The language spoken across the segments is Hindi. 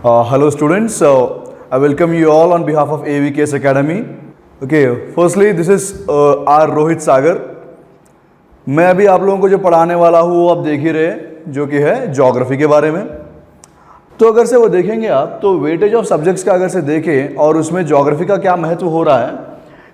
Hello students, I welcome you all on behalf of AVKS Academy. Okay, firstly this is R Rohit सागर. मैं अभी आप लोगों को जो पढ़ाने वाला हूँ वो आप देख ही रहे, जो कि है ज्योग्राफी के बारे में. तो अगर से वो देखेंगे आप तो वेटेज ऑफ सब्जेक्ट्स का अगर से देखें और उसमें ज्योग्राफी का क्या महत्व हो रहा है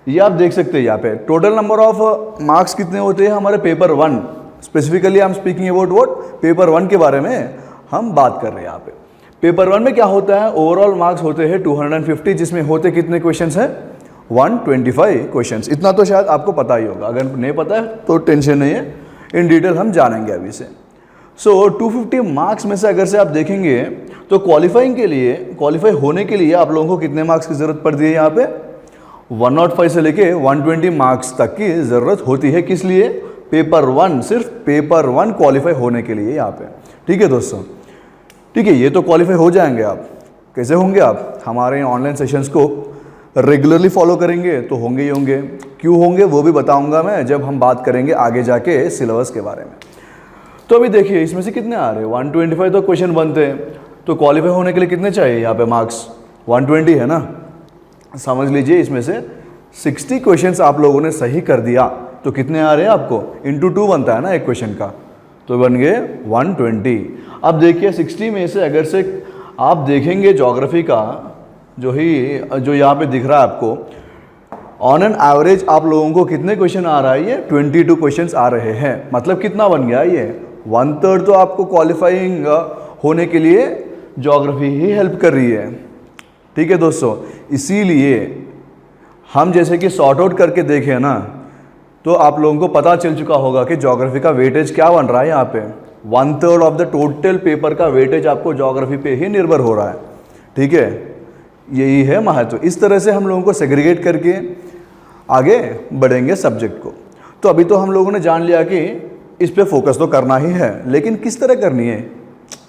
ये आप देख सकते हैं यहाँ पे. टोटल नंबर ऑफ मार्क्स कितने होते हैं हमारे paper 1, specifically I am speaking about what paper 1 के बारे में हम बात कर रहे हैं यहाँ पे. पेपर 1 में क्या होता है, ओवरऑल मार्क्स होते हैं 250, जिसमें होते कितने क्वेश्चंस हैं 125 क्वेश्चंस. इतना तो शायद आपको पता ही होगा, अगर नहीं पता है तो टेंशन नहीं है, इन डिटेल हम जानेंगे अभी से. सो 250 मार्क्स में से अगर से आप देखेंगे तो क्वालिफाई होने के लिए आप लोगों को कितने मार्क्स की ज़रूरत पड़ती है यहाँ पे 105 से लेके 120 मार्क्स तक की ज़रूरत होती है. किस लिए? पेपर 1, सिर्फ पेपर 1 क्वालिफाई होने के लिए यहाँ पे. ठीक है दोस्तों, ठीक है. ये तो क्वालिफाई हो जाएंगे आप. कैसे होंगे आप? हमारे ऑनलाइन सेशंस को रेगुलरली फॉलो करेंगे तो होंगे ही होंगे. क्यों होंगे वो भी बताऊंगा मैं जब हम बात करेंगे आगे जाके सिलेबस के बारे में. तो अभी देखिए इसमें से कितने आ रहे हैं 125 तो क्वेश्चन बनते हैं, तो क्वालिफाई होने के लिए कितने चाहिए यहाँ पे मार्क्स 120 है ना. समझ लीजिए इसमें से 60 क्वेश्चंस आप लोगों ने सही कर दिया तो कितने आ रहे हैं आपको, इंटू 2 बनता है ना एक क्वेश्चन का, तो बन गए 120. अब देखिए 60 में से अगर से आप देखेंगे ज्योग्राफी का जो यहाँ पे दिख रहा है आपको, ऑन एन एवरेज आप लोगों को कितने क्वेश्चन आ रहा है, ये 22 क्वेश्चंस आ रहे हैं. मतलब कितना बन गया ये 1/3 तो आपको क्वालिफाइंग होने के लिए ज्योग्राफी ही हेल्प कर रही है. ठीक है दोस्तों, इसीलिए हम जैसे कि सॉर्ट आउट करके देखें ना तो आप लोगों को पता चल चुका होगा कि ज्योग्राफी का वेटेज क्या बन रहा है. यहाँ पे 1/3 ऑफ द टोटल पेपर का वेटेज आपको ज्योग्राफी पे ही निर्भर हो रहा है. ठीक है, यही है महत्व. इस तरह से हम लोगों को सेग्रीगेट करके आगे बढ़ेंगे सब्जेक्ट को. तो अभी तो हम लोगों ने जान लिया कि इस पे फोकस तो करना ही है, लेकिन किस तरह करनी है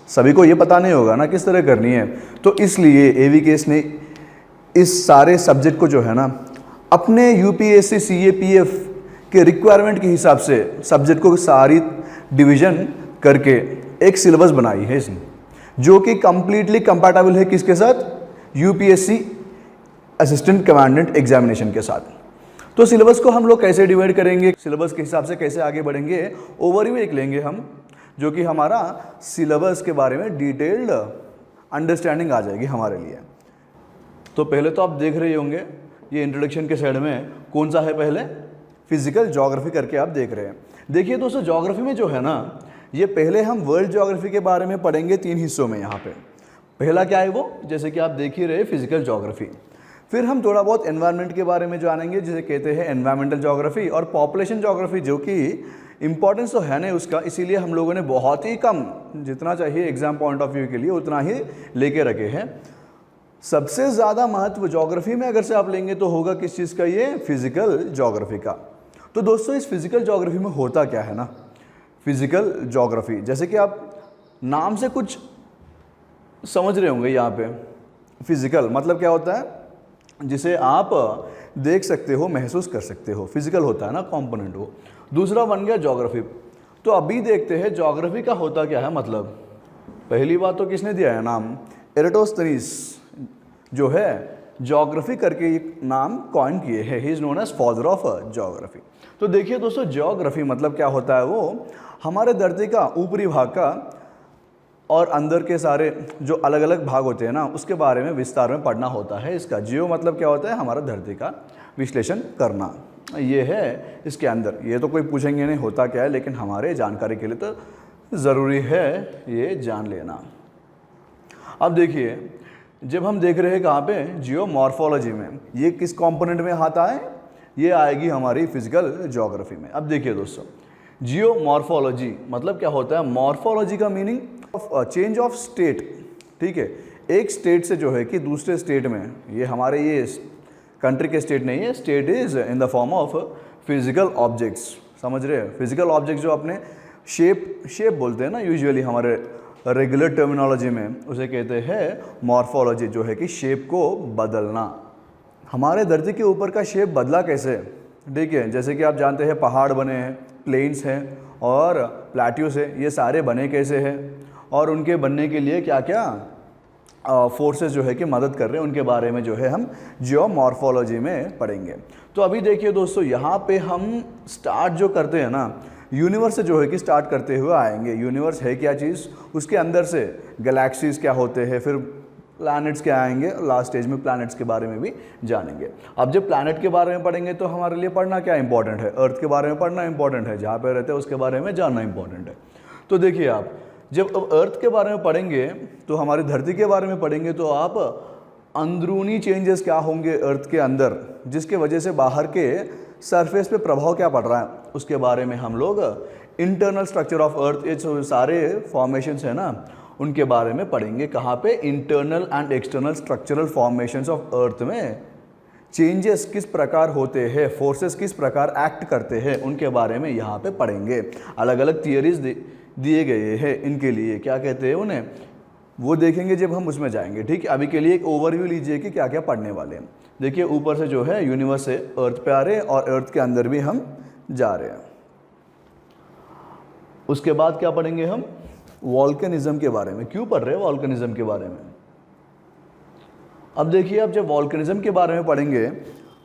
सभी को ये पता नहीं होगा ना किस तरह करनी है. तो इसलिए एवीकेएस ने इस सारे सब्जेक्ट को जो है ना अपने यूपीएससी सीएपीएफ के रिक्वायरमेंट के हिसाब से सब्जेक्ट को सारी डिवीजन करके एक सिलेबस बनाई है इसने, जो कि कंप्लीटली कंपैटिबल है किसके साथ, यूपीएससी असिस्टेंट कमांडेंट एग्जामिनेशन के साथ. तो सिलेबस को हम लोग कैसे डिवाइड करेंगे, सिलेबस के हिसाब से कैसे आगे बढ़ेंगे, ओवरव्यू एक लेंगे हम, जो कि हमारा सिलेबस के बारे में डिटेल्ड अंडरस्टैंडिंग आ जाएगी हमारे लिए. तो पहले तो आप देख रहे होंगे ये इंट्रोडक्शन के साइड में कौन सा है, पहले फिजिकल ज्योग्राफी करके आप देख रहे हैं. देखिए दोस्तों ज्योग्राफी में जो है ना, ये पहले हम वर्ल्ड ज्योग्राफी के बारे में पढ़ेंगे 3 हिस्सों में. यहाँ पे पहला क्या है वो, जैसे कि आप देख ही रहे फिजिकल ज्योग्राफी. फिर हम थोड़ा बहुत एनवायरनमेंट के बारे में जानेंगे जिसे कहते हैं एनवायरमेंटल ज्योग्राफी, और पॉपुलेशन ज्योग्राफी, जो कि इंपॉर्टेंस तो है नहीं उसका, इसीलिए हम लोगों ने बहुत ही कम, जितना चाहिए एग्जाम पॉइंट ऑफ व्यू के लिए उतना ही लेके रखे हैं. सबसे ज़्यादा महत्व ज्योग्राफी में अगर से आप लेंगे तो होगा किस चीज़ का, ये फिजिकल ज्योग्राफी का. तो दोस्तों इस फिजिकल ज्योग्राफी में होता क्या है ना, फिजिकल ज्योग्राफी जैसे कि आप नाम से कुछ समझ रहे होंगे. यहाँ पे फिजिकल मतलब क्या होता है, जिसे आप देख सकते हो, महसूस कर सकते हो, फिजिकल होता है ना कंपोनेंट वो. दूसरा बन गया ज्योग्राफी. तो अभी देखते हैं ज्योग्राफी का होता क्या है. मतलब पहली बात तो किसने दिया है नाम, एराटोस्थेनीज जो है ज्योग्राफी करके एक नाम कॉइन किए हैं. He is known as father of geography. तो देखिए दोस्तों ज्योग्राफी मतलब क्या होता है, वो हमारे धरती का ऊपरी भाग का और अंदर के सारे जो अलग अलग भाग होते हैं ना उसके बारे में विस्तार में पढ़ना होता है. इसका जियो मतलब क्या होता है, हमारा धरती का विश्लेषण करना. ये है इसके अंदर. ये तो कोई पूछेंगे नहीं होता क्या है, लेकिन हमारे जानकारी के लिए तो ज़रूरी है ये जान लेना. अब देखिए जब हम देख रहे हैं कहाँ पे, जियोमॉर्फोलॉजी में, ये किस कंपोनेंट में आता है, ये आएगी हमारी फिजिकल ज्योग्राफी में. अब देखिए दोस्तों जियोमॉर्फोलॉजी मतलब क्या होता है, मॉर्फोलॉजी का मीनिंग चेंज ऑफ स्टेट. ठीक है, एक स्टेट से जो है कि दूसरे स्टेट में, ये हमारे ये कंट्री के स्टेट नहीं है, state is in the form of physical objects. समझ रहे हैं, फिजिकल ऑब्जेक्ट्स जो अपने शेप बोलते हैं ना यूजुअली हमारे रेगुलर टर्मिनोलॉजी में, उसे कहते हैं मॉर्फोलॉजी, जो है कि शेप को बदलना. हमारे धरती के ऊपर का शेप बदला कैसे, ठीक है, जैसे कि आप जानते हैं पहाड़ बने हैं, प्लेन्स हैं और प्लेट्यूस है, ये सारे बने कैसे हैं और उनके बनने के लिए क्या क्या फोर्सेस जो है कि मदद कर रहे हैं, उनके बारे में जो है हम जियोमॉर्फोलॉजी में पढ़ेंगे। तो अभी देखिए दोस्तों, यहाँ पे हम स्टार्ट जो करते हैं ना, यूनिवर्स से जो है कि स्टार्ट करते हुए आएंगे। यूनिवर्स है क्या चीज़, उसके अंदर से गैलेक्सीज क्या होते हैं, फिर प्लैनेट्स क्या आएंगे, लास्ट स्टेज में प्लैनेट्स के बारे में भी जानेंगे। अब जब प्लैनेट के बारे में पढ़ेंगे तो हमारे लिए पढ़ना क्या इंपॉर्टेंट है, अर्थ के बारे में पढ़ना इंपॉर्टेंट है, जहाँ पे रहते हैं उसके बारे में जानना इंपॉर्टेंट है। तो देखिए आप जब अब अर्थ के बारे में पढ़ेंगे तो हमारी धरती के बारे में पढ़ेंगे, तो आप अंदरूनी चेंजेस क्या होंगे अर्थ के अंदर, जिसके वजह से बाहर के सरफेस पे प्रभाव क्या पड़ रहा है, उसके बारे में हम लोग इंटरनल स्ट्रक्चर ऑफ अर्थ, ये जो सारे फॉर्मेशंस है ना, उनके बारे में पढ़ेंगे। कहाँ पे, internal and external structural formations of earth में चेंजेस किस प्रकार होते हैं, फोर्सेस किस प्रकार एक्ट करते हैं, उनके बारे में यहाँ पे पढ़ेंगे। अलग अलग थियरीज दिए गए हैं इनके लिए, क्या कहते हैं उन्हें, वो देखेंगे जब हम उसमें जाएंगे। ठीक है, अभी के लिए एक ओवरव्यू लीजिए कि क्या क्या पढ़ने वाले हैं। देखिए ऊपर से जो है यूनिवर्स से अर्थ पे आ रहे हैं और अर्थ के अंदर भी हम जा रहे हैं। उसके बाद क्या पढ़ेंगे हम, वॉल्केनिज्म के बारे में। क्यों पढ़ रहे हैं वॉल्केनिज्म के बारे में, अब देखिए आप जब वॉल्केनिज्म के बारे में पढ़ेंगे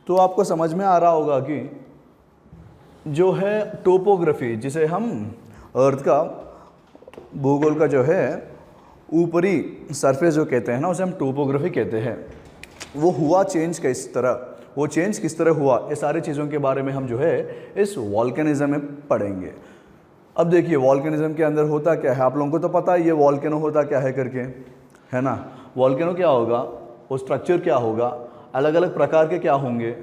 तो आपको समझ में आ रहा होगा कि जो है टोपोग्राफी, जिसे हम अर्थ का भूगोल का जो है ऊपरी सरफेस जो कहते हैं ना, उसे हम टोपोग्राफी कहते हैं। वो हुआ चेंज किस तरह, वो चेंज किस तरह हुआ, ये सारी चीज़ों के बारे में हम जो है इस वॉल्केनिज्म में पढ़ेंगे। अब देखिए वॉल्केनिज्म के अंदर होता क्या है, आप लोगों को तो पता है ये वॉल्केनो होता क्या है करके, है ना। वॉल्केनो क्या होगा, वो स्ट्रक्चर क्या होगा, अलग अलग प्रकार के क्या होंगे,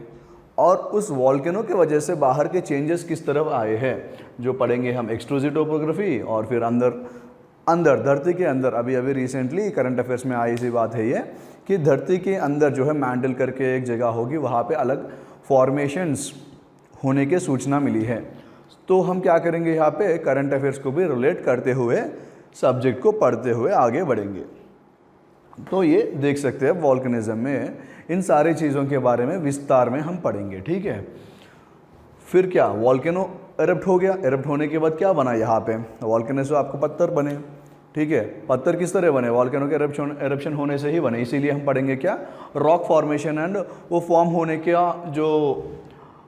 और उस वॉल्केनो के वजह से बाहर के चेंजेस किस तरफ आए हैं, जो पढ़ेंगे हम एक्सट्रूसिव टोपोग्राफी। और फिर अंदर धरती के अंदर, अभी अभी रिसेंटली करंट अफेयर्स में आई सी बात है ये, कि धरती के अंदर जो है मैंटल करके एक जगह होगी, वहाँ पे अलग फॉर्मेशंस होने की सूचना मिली है। तो हम क्या करेंगे, यहाँ पे करंट अफेयर्स को भी रिलेट करते हुए सब्जेक्ट को पढ़ते हुए आगे बढ़ेंगे। तो ये देख सकते हैं वॉल्केनिज्म में इन सारी चीज़ों के बारे में विस्तार में हम पढ़ेंगे। ठीक है, फिर क्या, वॉल्केनो एरप्ट हो गया, एरप्ट होने के बाद क्या बना यहाँ पे, वॉल्केनो से आपको पत्थर बने। ठीक है, पत्थर किस तरह बने, वॉल्केनो के एरप्शन होने से ही बने। इसीलिए हम पढ़ेंगे क्या, रॉक फॉर्मेशन एंड वो फॉर्म होने का जो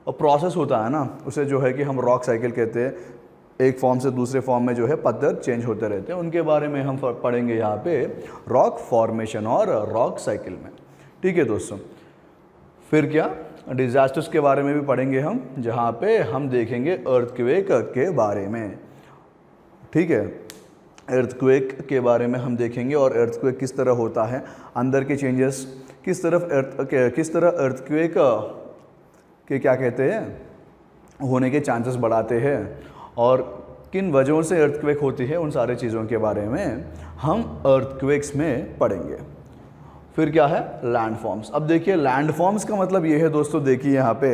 प्रोसेस होता है ना, उसे जो है कि हम रॉक साइकिल कहते हैं। एक फॉर्म से दूसरे फॉर्म में जो है पत्थर चेंज होते रहते हैं, उनके बारे में हम पढ़ेंगे यहाँ पे रॉक फॉर्मेशन और रॉक साइकिल में। ठीक है दोस्तों, फिर क्या, डिजास्टर्स के बारे में भी पढ़ेंगे हम, जहाँ पे हम देखेंगे अर्थक्वेक के बारे में। ठीक है, अर्थक्वेक के बारे में हम देखेंगे और अर्थक्वेक किस तरह होता है, अंदर के चेंजेस किस तरह अर्थक्वेक के क्या कहते हैं होने के चांसेस बढ़ाते हैं, और किन वजहों से अर्थक्वेक होती है, उन सारे चीज़ों के बारे में हम अर्थक्वेक्स में पढ़ेंगे। फिर क्या है, लैंडफॉर्म्स। अब देखिए लैंडफॉर्म्स का मतलब ये है दोस्तों, देखिए यहाँ पे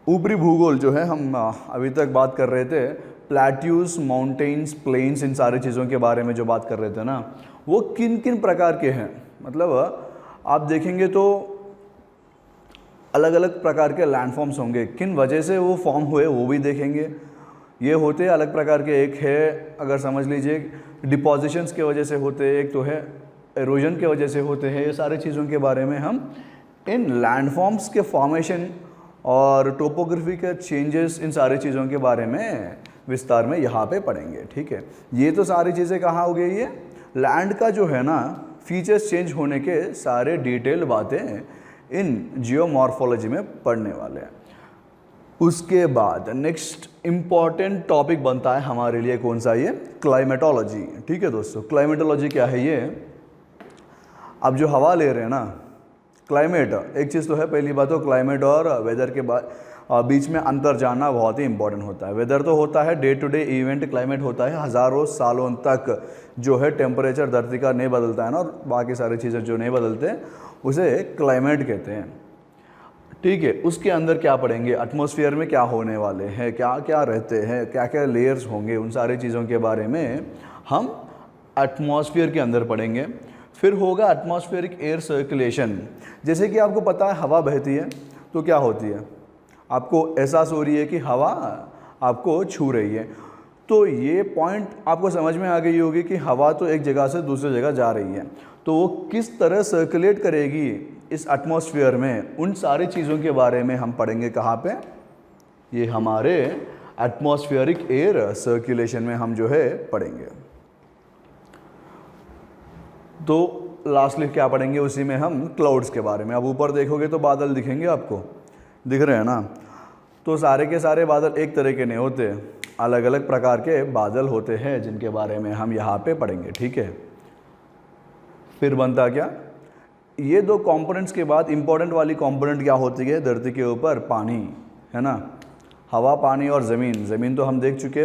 ऊपरी भूगोल जो है, हम अभी तक बात कर रहे थे प्लेट्यूज, माउंटेन्स, प्लेन्स, इन सारी चीज़ों के बारे में जो बात कर रहे थे ना, वो किन किन प्रकार के हैं। मतलब आप देखेंगे तो अलग अलग प्रकार के लैंडफॉर्म्स होंगे, किन वजह से वो फॉर्म हुए वो भी देखेंगे। ये होते हैं अलग प्रकार के, एक है अगर समझ लीजिए डिपोजिशंस के वजह से होते हैं, एक तो है एरोजन के वजह से होते हैं। ये सारी चीज़ों के बारे में हम इन लैंडफॉर्म्स के फॉर्मेशन और टोपोग्राफी के चेंजेस, इन सारी चीज़ों के बारे में विस्तार में यहाँ पे पढ़ेंगे। ठीक है, ये तो सारी चीज़ें कहाँ हो गई है, लैंड का जो है ना फीचर्स चेंज होने के सारे डिटेल बातें इन जियोमॉर्फोलॉजी में पढ़ने वाले हैं। उसके बाद नेक्स्ट इम्पॉर्टेंट टॉपिक बनता है हमारे लिए कौन सा, ये क्लाइमेटोलॉजी। ठीक है दोस्तों, क्लाइमेटोलॉजी क्या है, ये अब जो हवा ले रहे हैं ना, क्लाइमेट एक चीज़ तो है, पहली बात तो क्लाइमेट और वेदर के बीच में अंतर जानना बहुत ही इंपॉर्टेंट होता है। वेदर तो होता है day to day event, climate होता है हज़ारों सालों तक जो है टेम्परेचर धरती का नहीं बदलता है ना, और बाकी सारी चीज़ें जो नहीं बदलते उसे क्लाइमेट कहते हैं। ठीक है, उसके अंदर क्या पढ़ेंगे, एटमॉस्फेयर में क्या होने वाले हैं, क्या क्या रहते हैं, क्या क्या लेयर्स होंगे, उन सारी चीज़ों के बारे में हम एटमॉस्फेयर के अंदर पढ़ेंगे। फिर होगा एटमॉस्फेरिक एयर सर्कुलेशन। जैसे कि आपको पता है हवा बहती है तो क्या होती है, आपको एहसास हो रही है कि हवा आपको छू रही है, तो ये पॉइंट आपको समझ में आ गई होगी कि हवा तो एक जगह से दूसरी जगह जा रही है, तो वो किस तरह सर्कुलेट करेगी इस एटमॉस्फेयर में, उन सारी चीज़ों के बारे में हम पढ़ेंगे। कहाँ पे? ये हमारे एटमॉस्फेरिक एयर सर्कुलेशन में हम जो है पढ़ेंगे। तो लास्टली क्या पढ़ेंगे उसी में हम क्लाउड्स के बारे में। अब ऊपर देखोगे तो बादल दिखेंगे, आपको दिख रहे हैं ना। तो सारे के सारे बादल एक तरह के नहीं होते, अलग अलग प्रकार के बादल होते हैं जिनके बारे में हम यहाँ पे पढ़ेंगे, ठीक है। फिर बनता क्या, ये दो कंपोनेंट्स के बाद इंपॉर्टेंट वाली कंपोनेंट क्या होती है धरती के ऊपर? पानी, है ना। हवा, पानी और ज़मीन। ज़मीन तो हम देख चुके,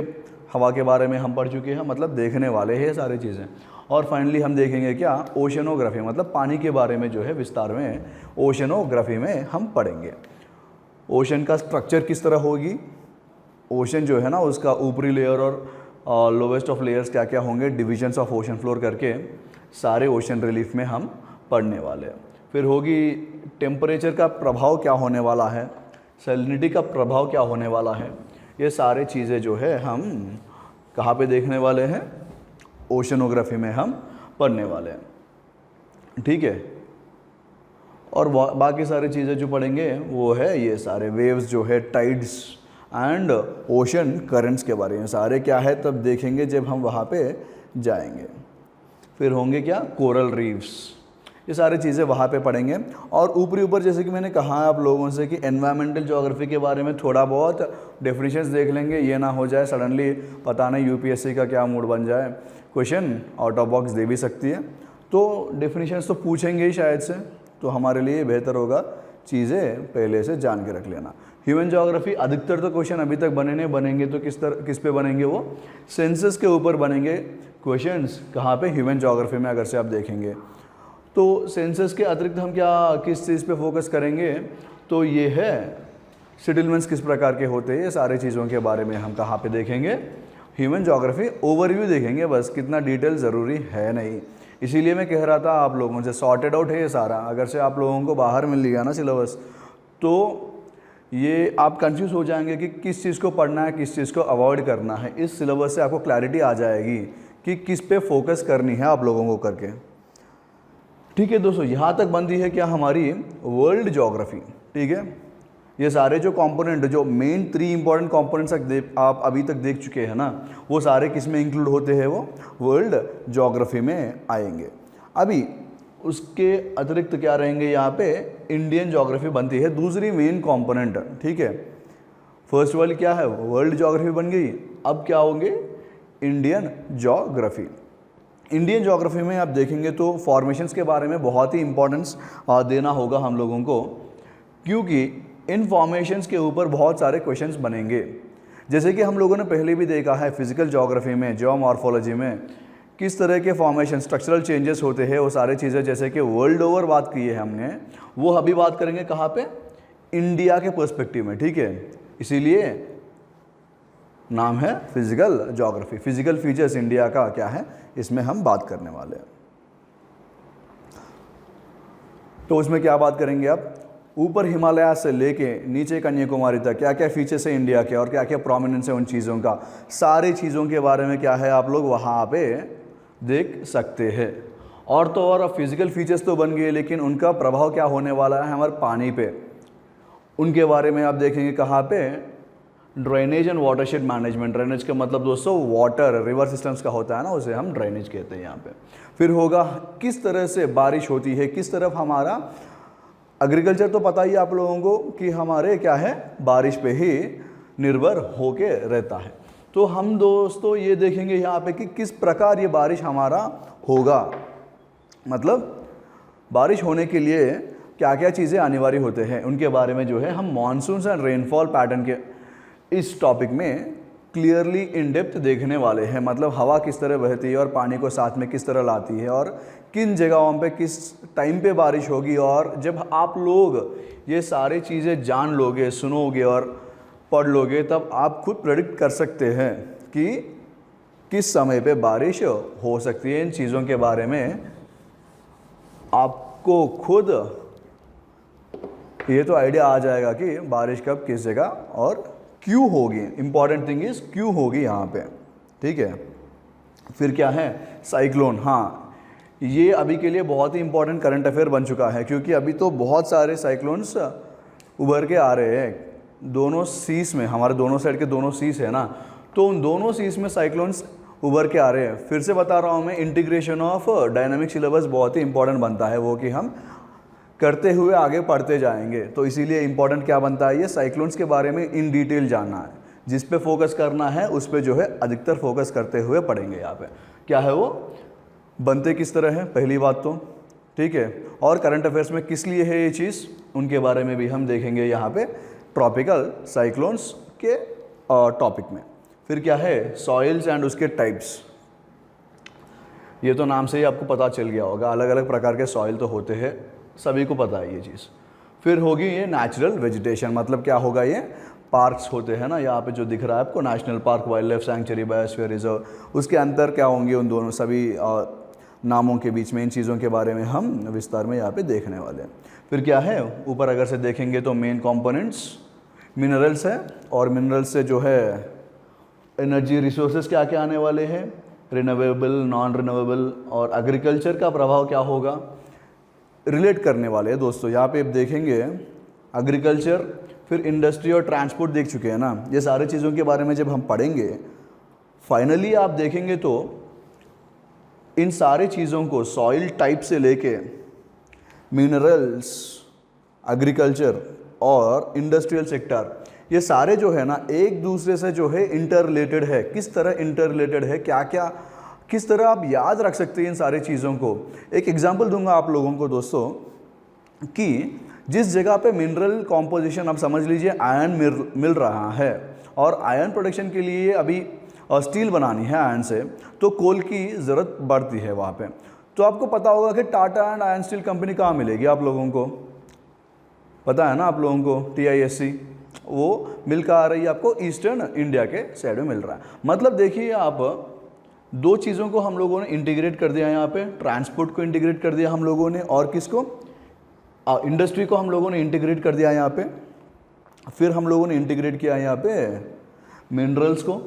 हवा के बारे में हम पढ़ चुके हैं, मतलब देखने वाले हैं सारी चीज़ें। और फाइनली हम देखेंगे क्या? ओशनोग्राफी, मतलब पानी के बारे में जो है विस्तार में ओशनोग्राफी में हम पढ़ेंगे। ओशन का स्ट्रक्चर किस तरह होगी, ओशन जो है ना उसका ऊपरी लेयर और लोवेस्ट ऑफ लेयर्स क्या क्या होंगे, डिविजन्स ऑफ ओशन फ्लोर करके सारे ओशन रिलीफ में हम पढ़ने वाले हैं। फिर होगी टेम्परेचर का प्रभाव क्या होने वाला है, सैलिनिटी का प्रभाव क्या होने वाला है, ये सारे चीज़ें जो है हम कहाँ पे देखने वाले हैं? ओशनोग्राफी में हम पढ़ने वाले हैं, ठीक है। और बाकी सारी चीज़ें जो पढ़ेंगे वो है ये सारे वेव्स जो है, टाइड्स एंड ओशन करंट्स के बारे में सारे क्या है तब देखेंगे जब हम वहाँ पे जाएंगे। फिर होंगे क्या? कोरल रीफ्स, ये सारी चीज़ें वहाँ पे पढ़ेंगे। और ऊपरी ऊपर जैसे कि मैंने कहा है आप लोगों से कि एनवायरमेंटल ज्योग्राफी के बारे में थोड़ा बहुत डेफिनेशंस देख लेंगे, ये ना हो जाए सडनली पता नहीं यूपीएससी का क्या मूड बन जाए, क्वेश्चन आउट ऑफ बॉक्स दे भी सकती है। तो डेफिनेशंस तो पूछेंगे ही शायद से, तो हमारे लिए बेहतर होगा चीज़ें पहले से जान के रख लेना। ह्यूमन ज्योग्राफी अधिकतर तो क्वेश्चन अभी तक बने नहीं, बनेंगे तो किस पे बनेंगे? वो सेंसस के ऊपर बनेंगे क्वेश्चंस। कहाँ पे? ह्यूमन ज्योग्राफी में अगर से आप देखेंगे तो सेंसस के अतिरिक्त हम क्या किस चीज़ पे फोकस करेंगे? तो ये है सेटलमेंट्स किस प्रकार के होते हैं, ये सारी चीज़ों के बारे में हम कहाँ पे देखेंगे? ह्यूमन ज्योग्राफी ओवरव्यू देखेंगे, बस कितना डिटेल ज़रूरी है नहीं। इसीलिए मैं कह रहा था आप लोगों से सॉर्टेड आउट है ये सारा। अगर से आप लोगों को बाहर मिल गया ना सिलेबस, तो ये आप कंफ्यूज हो जाएंगे कि किस चीज़ को पढ़ना है, किस चीज़ को अवॉइड करना है। इस सिलेबस से आपको क्लैरिटी आ जाएगी कि किस पे फोकस करनी है आप लोगों को करके, ठीक है दोस्तों। यहाँ तक बनती है क्या हमारी वर्ल्ड ज्योग्राफी, ठीक है। ये सारे जो कंपोनेंट, जो मेन 3 इंपॉर्टेंट कंपोनेंट्स आप अभी तक देख चुके हैं ना, वो सारे किस में इंक्लूड होते हैं? वो वर्ल्ड ज्योग्राफी में आएंगे। अभी उसके अतिरिक्त क्या रहेंगे यहाँ पे? इंडियन ज्योग्राफी बनती है दूसरी मेन कंपोनेंट, ठीक है। फर्स्ट वाली क्या है? वर्ल्ड ज्योग्राफी बन गई। अब क्या होंगे? Indian geography. इंडियन ज्योग्राफी में आप देखेंगे तो फॉर्मेशंस के बारे में बहुत ही इंपॉर्टेंस देना होगा हम लोगों को, क्योंकि इन फॉर्मेशंस के ऊपर बहुत सारे क्वेश्चंस बनेंगे। जैसे कि हम लोगों ने पहले भी देखा है फिजिकल ज्योग्राफी में, जियोमॉर्फोलॉजी में किस तरह के फॉर्मेशन, स्ट्रक्चरल चेंजेस होते हैं, वो सारी चीज़ें जैसे कि वर्ल्ड ओवर बात की है हमने, वो अभी बात करेंगे कहाँ पे? इंडिया के पर्सपेक्टिव में, ठीक है। इसीलिए नाम है physical geography. Physical features India का क्या है, इसमें हम बात करने वाले हैं। तो उसमें क्या बात करेंगे आप? ऊपर हिमालय से लेके नीचे कन्याकुमारी तक क्या क्या फीचर्स है इंडिया के और क्या क्या प्रोमिनेंस है उन चीज़ों का, सारी चीज़ों के बारे में क्या है आप लोग वहाँ पे देख सकते हैं। और तो और अब फिजिकल फीचर्स तो बन गए, लेकिन उनका प्रभाव क्या होने वाला है हमारे पानी पे, उनके बारे में आप देखेंगे कहाँ पे? Drainage and watershed management. Drainage का मतलब दोस्तों वाटर, रिवर सिस्टम्स का होता है ना, उसे हम ड्रेनेज कहते हैं यहाँ पे। फिर होगा किस तरह से बारिश होती है, किस तरफ हमारा एग्रीकल्चर, तो पता ही आप लोगों को कि हमारे क्या है बारिश पे ही निर्भर होके रहता है। तो हम दोस्तों ये देखेंगे यहाँ पे कि किस प्रकार ये बारिश हमारा होगा, मतलब बारिश होने के लिए क्या क्या चीज़ें अनिवार्य होते हैं, उनके बारे में जो है हम मानसून एंड रेनफॉल पैटर्न के इस टॉपिक में क्लियरली इन डेप्थ देखने वाले हैं। मतलब हवा किस तरह बहती है और पानी को साथ में किस तरह लाती है और किन जगहों पे किस टाइम पे बारिश होगी। और जब आप लोग ये सारी चीज़ें जान लोगे, सुनोगे और पढ़ लोगे, तब आप खुद प्रेडिक्ट कर सकते हैं कि किस समय पे बारिश हो सकती है। इन चीज़ों के बारे में आपको खुद ये तो आइडिया आ जाएगा कि बारिश कब किस जगह और क्यों होगी। इंपॉर्टेंट थिंग इज क्यों होगी यहाँ पे। ठीक है। फिर क्या है, साइक्लोन। हाँ, ये अभी के लिए बहुत ही इंपॉर्टेंट करंट अफेयर बन चुका है, क्योंकि अभी तो बहुत सारे साइक्लोन्स उभर के आ रहे हैं दोनों सीज में, हमारे दोनों साइड के दोनों सीज है ना, तो उन दोनों सीज में साइक्लोन्स उभर के आ रहे हैं। फिर से बता रहा हूँ मैं, इंटीग्रेशन ऑफ डायनामिक सिलेबस बहुत ही इंपॉर्टेंट बनता है, वो कि हम करते हुए आगे पढ़ते जाएंगे। तो इसीलिए इंपॉर्टेंट क्या बनता है, ये साइक्लोन्स के बारे में इन डिटेल जानना है, जिस पे फोकस करना है उस पे जो है अधिकतर फोकस करते हुए पढ़ेंगे। यहाँ पे क्या है, वो बनते किस तरह है, पहली बात तो, ठीक है। और करंट अफेयर्स में किस लिए है ये चीज़, उनके बारे में भी हम देखेंगे यहाँ पे ट्रॉपिकल साइक्लोन्स के टॉपिक में। फिर क्या है, सॉइल्स एंड उसके टाइप्स। ये तो नाम से ही आपको पता चल गया होगा, अलग अलग प्रकार के सॉइल तो होते हैं, सभी को पता है ये चीज़। फिर होगी ये नेचुरल वेजिटेशन, मतलब क्या होगा, ये पार्क्स होते हैं ना, यहाँ पे जो दिख रहा है आपको, national park, wild life sanctuary, biosphere reserve, उसके अंतर क्या होंगे, उन दोनों सभी नामों के बीच में इन चीज़ों के बारे में हम विस्तार में यहाँ पे देखने वाले हैं। फिर क्या है, ऊपर अगर से देखेंगे तो मेन कंपोनेंट्स मिनरल्स है, और मिनरल्स से जो है एनर्जी रिसोर्सेज क्या क्या आने वाले हैं, रिन्यूएबल, नॉन रिन्यूएबल, और एग्रीकल्चर का प्रभाव क्या होगा, रिलेट करने वाले हैं दोस्तों। यहाँ पे आप देखेंगे एग्रीकल्चर, फिर इंडस्ट्री और ट्रांसपोर्ट देख चुके हैं ना, ये सारी चीज़ों के बारे में जब हम पढ़ेंगे फाइनली आप देखेंगे तो इन सारी चीज़ों को सॉइल टाइप से लेके मिनरल्स, एग्रीकल्चर और इंडस्ट्रियल सेक्टर, ये सारे जो है ना एक दूसरे से जो है इंटर रिलेटेड है। किस तरह इंटर रिलेटेड है, क्या क्या, किस तरह आप याद रख सकते हैं इन सारी चीज़ों को। एक एग्जांपल दूंगा आप लोगों को दोस्तों, कि जिस जगह पे मिनरल कॉम्पोजिशन आप समझ लीजिए आयरन मिल रहा है, और आयरन प्रोडक्शन के लिए अभी स्टील बनानी है आयरन से, तो कोल की ज़रूरत बढ़ती है वहाँ पे। तो आपको पता होगा कि Tata and iron steel company कहाँ मिलेगी, आप लोगों को पता है ना, आप लोगों को TISC, वो मिल कहाँ आ रही है आपको, ईस्टर्न इंडिया के साइड में मिल रहा है। मतलब देखिए आप, दो चीज़ों को हम लोगों ने इंटीग्रेट कर दिया यहाँ पे, ट्रांसपोर्ट को इंटीग्रेट कर दिया हम लोगों ने, और किसको, इंडस्ट्री को हम लोगों ने इंटीग्रेट कर दिया यहाँ पे। फिर हम लोगों ने इंटीग्रेट किया यहाँ पे मिनरल्स को,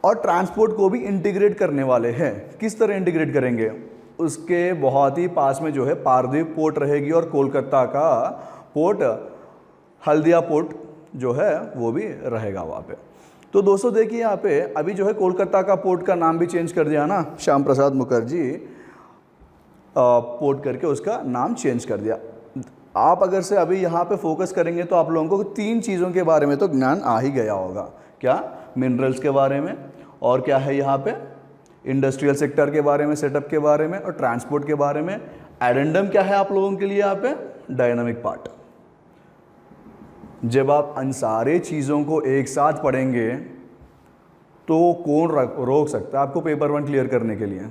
और ट्रांसपोर्ट को भी इंटीग्रेट करने वाले हैं। किस तरह इंटीग्रेट करेंगे, उसके बहुत ही पास में जो है पारदीप पोर्ट रहेगी, और कोलकाता का पोर्ट, हल्दिया पोर्ट जो है वो भी रहेगा वहाँ पे। तो दोस्तों देखिए यहाँ पे अभी जो है कोलकाता का पोर्ट का नाम भी चेंज कर दिया ना, श्याम प्रसाद मुखर्जी पोर्ट करके उसका नाम चेंज कर दिया। आप अगर से अभी यहाँ पे फोकस करेंगे तो आप लोगों को तीन चीज़ों के बारे में तो ज्ञान आ ही गया होगा। क्या, मिनरल्स के बारे में, और क्या है यहाँ पे इंडस्ट्रियल सेक्टर के बारे में, सेटअप के बारे में, और ट्रांसपोर्ट के बारे में। एडेंडम क्या है आप लोगों के लिए यहाँ पे, डायनामिक पार्ट। जब आप इन सारे चीज़ों को एक साथ पढ़ेंगे तो कौन रोक सकता है आपको पेपर 1 क्लियर करने के लिए।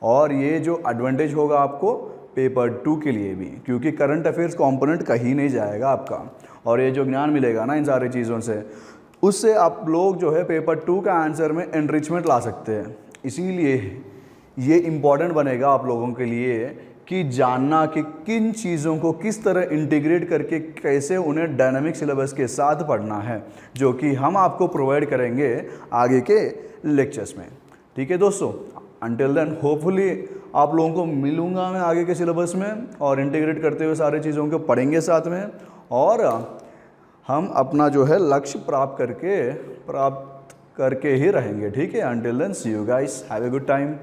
और ये जो एडवांटेज होगा आपको पेपर 2 के लिए भी, क्योंकि करंट अफेयर्स कंपोनेंट कहीं नहीं जाएगा आपका, और ये जो ज्ञान मिलेगा ना इन सारी चीज़ों से, उससे आप लोग जो है पेपर 2 का आंसर में एनरिचमेंट ला सकते हैं। इसीलिए ये इम्पॉर्टेंट बनेगा आप लोगों के लिए कि जानना कि किन चीज़ों को किस तरह इंटीग्रेट करके कैसे उन्हें डायनामिक सिलेबस के साथ पढ़ना है, जो कि हम आपको प्रोवाइड करेंगे आगे के लेक्चर्स में। ठीक है दोस्तों, अंटिल देन होपफुली आप लोगों को मिलूंगा मैं आगे के सिलेबस में, और इंटीग्रेट करते हुए सारी चीज़ों को पढ़ेंगे साथ में, और हम अपना जो है लक्ष्य प्राप्त करके ही रहेंगे। ठीक है, until then see you guys, have a good time.